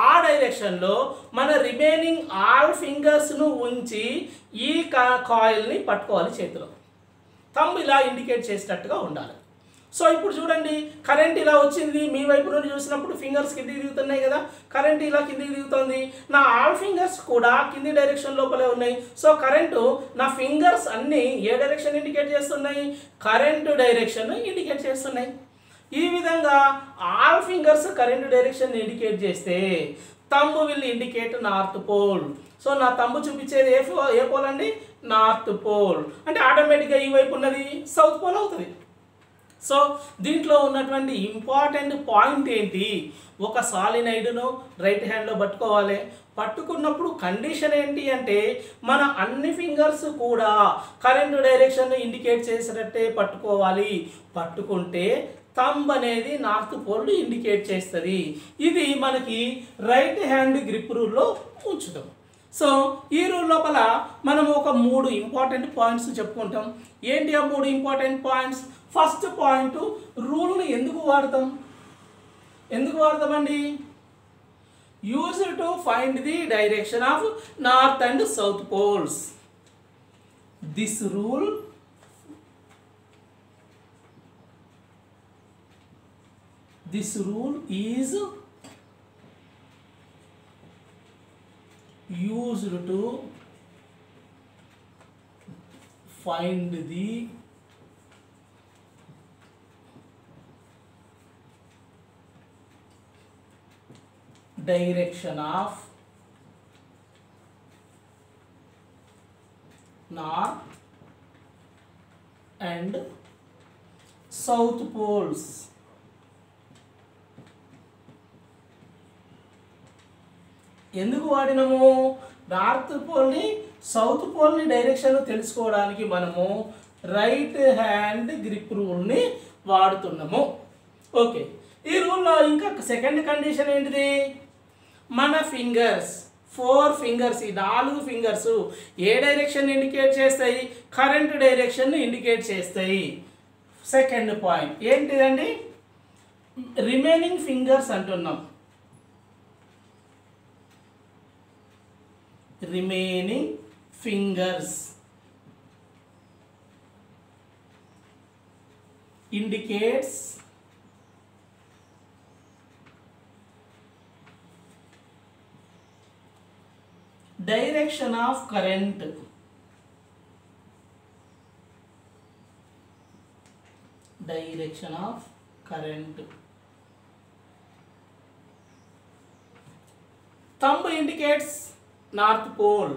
ఆ డైరెక్షన్లో మన రిమైనింగ్ ఆల్ ఫింగర్స్ను ఉంచి ఈ కాయిల్ని పట్టుకోవాలి చేతిలో. థంబ్ ఇలా ఇండికేట్ చేసేటట్టుగా ఉండాలి. సో ఇప్పుడు చూడండి, కరెంట్ ఇలా వచ్చింది. మీ వైపు నుండి చూసినప్పుడు ఫింగర్స్ కిందికి దిగుతున్నాయి కదా, కరెంట్ ఇలా కిందికి దిగుతుంది. నా ఆల్ ఫింగర్స్ కూడా కింది డైరెక్షన్ లోపలే ఉన్నాయి. సో కరెంటు నా ఫింగర్స్ అన్నీ ఏ డైరెక్షన్ ఇండికేట్ చేస్తున్నాయి, కరెంటు డైరెక్షన్ ఇండికేట్ చేస్తున్నాయి. ఈ విధంగా all fingers current direction indicate చేస్తే thumb will indicate north pole. So నా థంబ్ చూపించేది ఏ పోల్ అండి, నార్త్ పోల్. అంటే ఆటోమేటిక్గా ఈ వైపు ఉన్నది సౌత్ పోల్ అవుతుంది. సో దీంట్లో ఉన్నటువంటి ఇంపార్టెంట్ పాయింట్ ఏంటి, ఒక సాలినైడ్ను రైట్ హ్యాండ్లో పట్టుకోవాలి. పట్టుకున్నప్పుడు కండిషన్ ఏంటి అంటే మన అన్ని ఫింగర్స్ కూడా కరెంట్ డైరెక్షన్ ఇండికేట్ చేసేటట్టే పట్టుకోవాలి. పట్టుకుంటే థంబ్ అనేది నార్త్ పోల్ ఇండికేట్ చేస్తుంది. ఇది మనకి రైట్ హ్యాండ్ గ్రిప్ రూల్లో ఉంచుతాం. సో ఈ రూల్ లోపల మనం ఒక 3 ఇంపార్టెంట్ పాయింట్స్ చెప్పుకుంటాం. ఏంటి ఆ 3 ఇంపార్టెంట్ పాయింట్స్? ఫస్ట్ పాయింట్, రూల్ని ఎందుకు వాడతామండి? Use to find the direction of north and south poles. This rule is used to find the direction of north and south poles. ఎందుకు వాడినాము? నార్త్ పోల్ని సౌత్ పోల్ని డైరెక్షన్ తెలుసుకోవడానికి మనము right hand grip రూల్ని వాడుతున్నాము. Okay, ఈ రూల్లో ఇంకా second condition ఏంటిది? మన fingers 4 fingers, ఈ 4 fingers ఏ direction indicate చేస్తాయి? కరెంట్ డైరెక్షన్ ఇండికేట్ చేస్తాయి. సెకండ్ పాయింట్ ఏంటిదండి? రిమైనింగ్ ఫింగర్స్ అంటున్నాం. remaining fingers indicates direction of current. Direction of current. Thumb indicates north pole,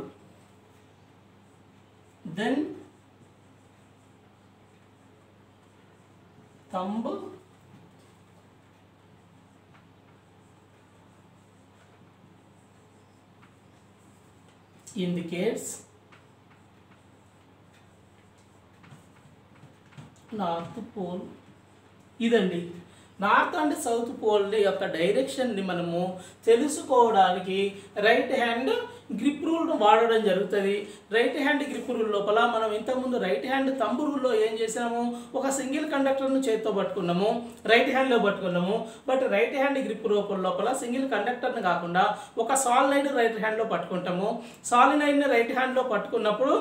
then thumb indicates north pole. ఇదండి north and south pole యొక్క డైరెక్షన్ని మనము తెలుసుకోవడానికి right hand grip రూల్ను వాడడం జరుగుతుంది. Right hand grip rule లోపల మనం ఇంతకుముందు రైట్ హ్యాండ్ తంబు రూల్లో ఏం చేసాము? ఒక సింగిల్ కండక్టర్ను చేతితో పట్టుకున్నాము, రైట్ హ్యాండ్లో పట్టుకున్నాము. బట్ రైట్ హ్యాండ్ గ్రిప్ లోపల సింగిల్ కండక్టర్ని కాకుండా ఒక సాలినైడ్ రైట్ హ్యాండ్లో పట్టుకుంటాము. సాలినైడ్ని రైట్ హ్యాండ్లో పట్టుకున్నప్పుడు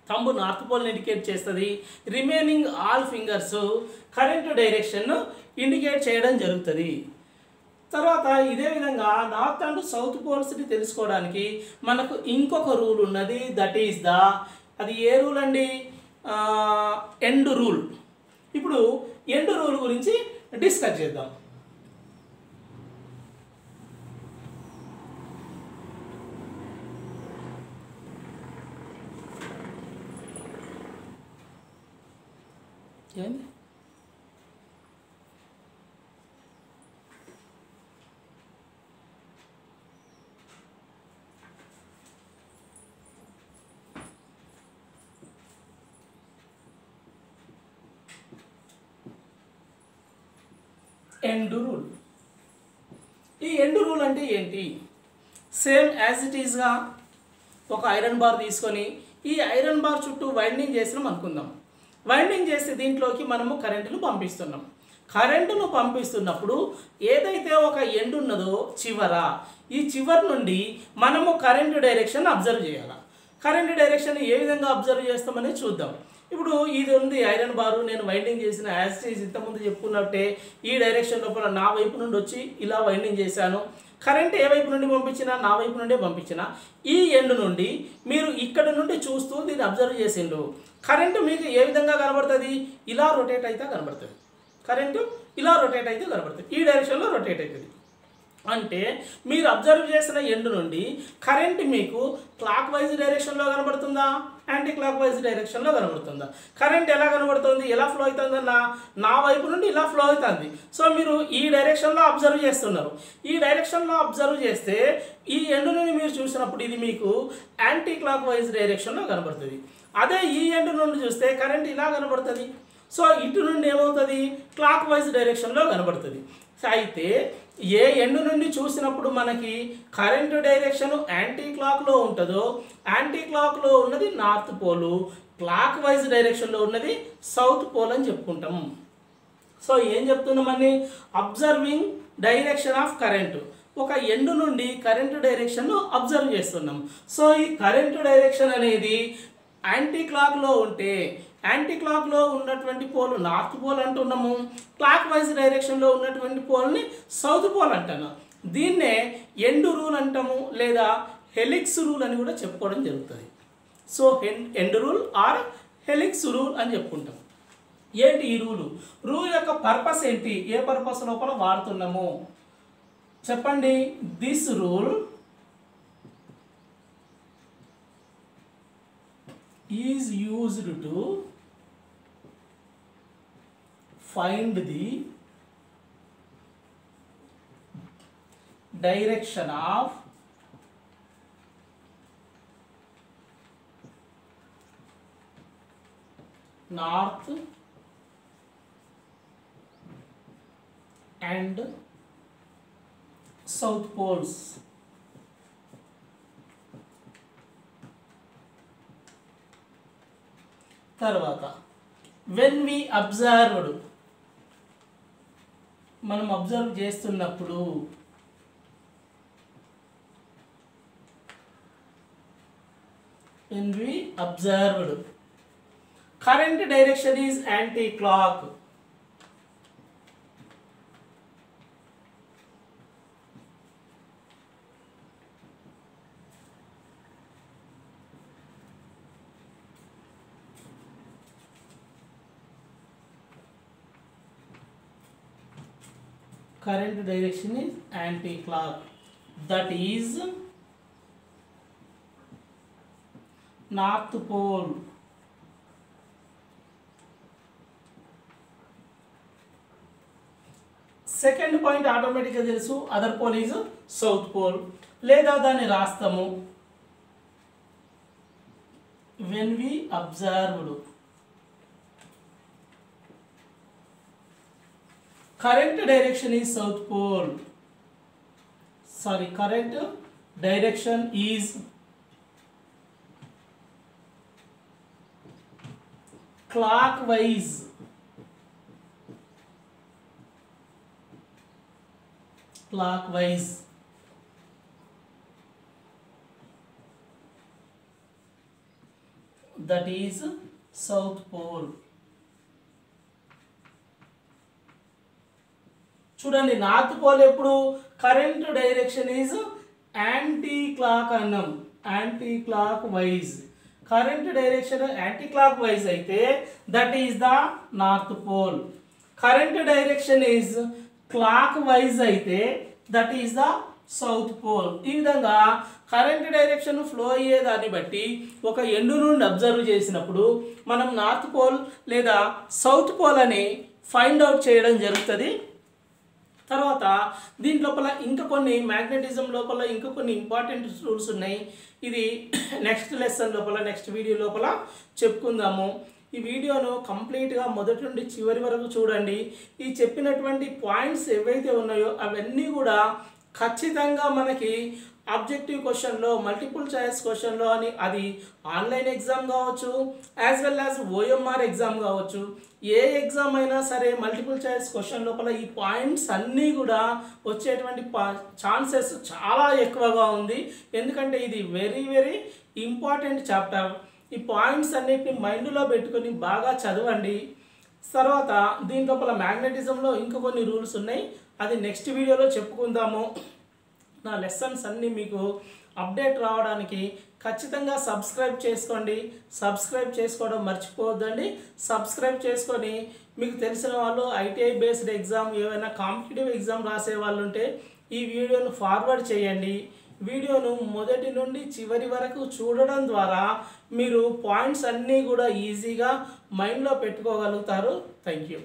థంబ్ నార్త్ పోల్ని ఇండికేట్ చేస్తుంది. Remaining all fingers current direction indicate చేయడం జరుగుతుంది. తర్వాత ఇదే విధంగా నార్త్ అండ్ సౌత్ పోల్స్ని తెలుసుకోవడానికి మనకు ఇంకొక రూల్ ఉన్నది. దట్ ఈస్ అది ఏ రూల్ అండి? End rule. ఇప్పుడు ఎండ్ రూల్ గురించి డిస్కస్ చేద్దాం. ఏంది? End rule. ఈ ఎండ్ రూల్ అంటే ఏంటి? సేమ్ యాజ్ ఇట్ ఈస్గా ఒక ఐరన్ బార్ తీసుకొని ఈ ఐరన్ బార్ చుట్టూ వైండింగ్ చేసినాం అనుకుందాం. వైండింగ్ చేస్తే దీంట్లోకి మనము కరెంటును పంపిస్తున్నాం. కరెంటును పంపిస్తున్నప్పుడు ఏదైతే ఒక ఎండ్ ఉన్నదో ఈ చివరి నుండి మనము కరెంటు డైరెక్షన్ అబ్జర్వ్ చేయాలి. కరెంటు డైరెక్షన్ ఏ విధంగా అబ్జర్వ్ చేస్తామని చూద్దాం. ఇప్పుడు ఇది ఉంది ఐరన్ బారు, నేను వైండింగ్ చేసిన యాస్టీజ్ ఇంతకుముందు చెప్పుకున్నట్టే ఈ డైరెక్షన్ లోపల నా వైపు నుండి వచ్చి ఇలా వైండింగ్ చేశాను. కరెంట్ ఏ వైపు నుండి పంపించినా నా వైపు నుండే పంపించిన ఈ ఎండ్ నుండి మీరు ఇక్కడ నుండి చూస్తూ దీన్ని అబ్జర్వ్ చేసిండు. కరెంటు మీకు ఏ విధంగా కనబడుతుంది? ఇలా రొటేట్ అయితే కనబడుతుంది. కరెంటు ఇలా రొటేట్ అయితే కనబడుతుంది, ఈ డైరెక్షన్లో రొటేట్ అవుతుంది. అంటే మీరు అబ్జర్వ్ చేసిన ఎండ్ నుండి కరెంట్ మీకు క్లాక్ వైజ్ డైరెక్షన్లో కనబడుతుందా? యాంటీ క్లాక్ వైజ్ డైరెక్షన్లో కనబడుతుందా? కరెంట్ ఎలా కనబడుతుంది, ఎలా ఫ్లో అవుతుందన్న నా వైపు నుండి ఇలా ఫ్లో అవుతుంది. సో మీరు ఈ డైరెక్షన్లో అబ్జర్వ్ చేస్తున్నారు. ఈ డైరెక్షన్లో అబ్జర్వ్ చేస్తే ఈ ఎండ్ నుండి మీరు చూసినప్పుడు ఇది మీకు యాంటీ క్లాక్ వైజ్ డైరెక్షన్లో కనబడుతుంది. అదే ఈ ఎండ్ నుండి చూస్తే కరెంట్ ఇలా కనబడుతుంది. సో ఇటు నుండి ఏమవుతుంది, క్లాక్ వైజ్ డైరెక్షన్లో కనబడుతుంది. అయితే ఏ ఎండ్ నుండి చూసినప్పుడు మనకి కరెంటు డైరెక్షన్ యాంటీ క్లాక్లో ఉంటుందో యాంటీ క్లాక్లో ఉన్నది నార్త్ పోలు, క్లాక్ వైజ్ డైరెక్షన్లో ఉన్నది సౌత్ పోల్ అని చెప్పుకుంటాం. సో ఏం చెప్తున్నామని, అబ్జర్వింగ్ డైరెక్షన్ ఆఫ్ కరెంటు, ఒక ఎండ్ నుండి కరెంటు డైరెక్షన్ను అబ్జర్వ్ చేస్తున్నాం. సో ఈ కరెంటు డైరెక్షన్ అనేది యాంటీ క్లాక్లో ఉంటే యాంటీ క్లాక్లో ఉన్నటువంటి పోల్ నార్త్ పోల్ అంటున్నాము, క్లాక్ వైజ్ డైరెక్షన్లో ఉన్నటువంటి పోల్ని సౌత్ పోల్ అంటాను. దీన్నే ఎండ్ రూల్ అంటాము లేదా హెలిక్స్ రూల్ అని కూడా చెప్పుకోవడం జరుగుతుంది. So end rule or helix rule అని చెప్పుకుంటాం. ఏంటి ఈ రూల్ యొక్క పర్పస్ ఏంటి, ఏ పర్పస్ లోపల వాడుతున్నాము చెప్పండి. This rule is used to find the direction of north and south poles. తర్వాత when we observed, మనం అబ్జర్వ్ చేస్తున్నప్పుడు when we observed current direction is anti-clock, current direction is anti-clock, that is north pole. Second point ఆటోమేటిక్గా తెలుసు, other pole is south pole. లేదా దాన్ని రాస్తాము when we observed current direction is south pole, sorry, current direction is clockwise, that is south pole. చూడండి, north pole ఎప్పుడు current direction is anti clock అన్నాం, anticlockwise. Current direction anti clock wise అయితే that is the north pole. Current direction is clock wise అయితే that is the south pole. ఈ విధంగా current direction flow అయ్యేదాన్ని బట్టి ఒక ఎండు నుండి అబ్జర్వ్ చేసినప్పుడు మనం నార్త్ పోల్ లేదా సౌత్ పోల్ అని ఫైండ్ అవుట్ చేయడం జరుగుతుంది. తర్వాత దీని లోపల ఇంకా కొన్ని మ్యాగ్నెటిజం లోపల ఇంకా కొన్ని ఇంపార్టెంట్ రూల్స్ ఉన్నాయి. ఇది నెక్స్ట్ లెసన్ లోపల నెక్స్ట్ వీడియో లోపల చెప్పుకుందాము. ఈ వీడియోను కంప్లీట్గా మొదటి నుండి చివరి వరకు చూడండి. ఈ చెప్పినటువంటి పాయింట్స్ ఏవైతే ఉన్నాయో అవన్నీ కూడా ఖచ్చితంగా మనకి ఆబ్జెక్టివ్ క్వశ్చన్లో, మల్టిపుల్ చాయిస్ క్వశ్చన్లో అని అది ఆన్లైన్ ఎగ్జామ్ కావచ్చు, as well as OMR exam కావచ్చు, ఏ ఎగ్జామ్ అయినా సరే మల్టిపుల్ చాయిస్ క్వశ్చన్ లోపల ఈ పాయింట్స్ అన్నీ కూడా వచ్చేటువంటి ఛాన్సెస్ చాలా ఎక్కువగా ఉంది. ఎందుకంటే ఇది వెరీ వెరీ ఇంపార్టెంట్ చాప్టర్. ఈ పాయింట్స్ అన్నిటిని మైండ్లో పెట్టుకొని బాగా చదవండి. తర్వాత దీని లోపల మ్యాగ్నెటిజంలో ఇంకా కొన్ని రూల్స్ ఉన్నాయి, అది నెక్స్ట్ వీడియోలో చెప్పుకుందాము. నా లెసన్స్ అన్నీ మీకు అప్డేట్ రావడానికి ఖచ్చితంగా సబ్స్క్రైబ్ చేసుకోండి. సబ్స్క్రైబ్ చేసుకోవడం మర్చిపోవద్దండి. సబ్స్క్రైబ్ చేసుకొని మీకు తెలిసిన వాళ్ళు ఐటీఐ బేస్డ్ ఎగ్జామ్, ఏమైనా కాంపిటేటివ్ ఎగ్జామ్ రాసే వాళ్ళు ఉంటే ఈ వీడియోను ఫార్వర్డ్ చేయండి. వీడియోను మొదటి నుండి చివరి వరకు చూడడం ద్వారా మీరు పాయింట్స్ అన్నీ కూడా ఈజీగా మైండ్లో పెట్టుకోగలుగుతారు. Thank you.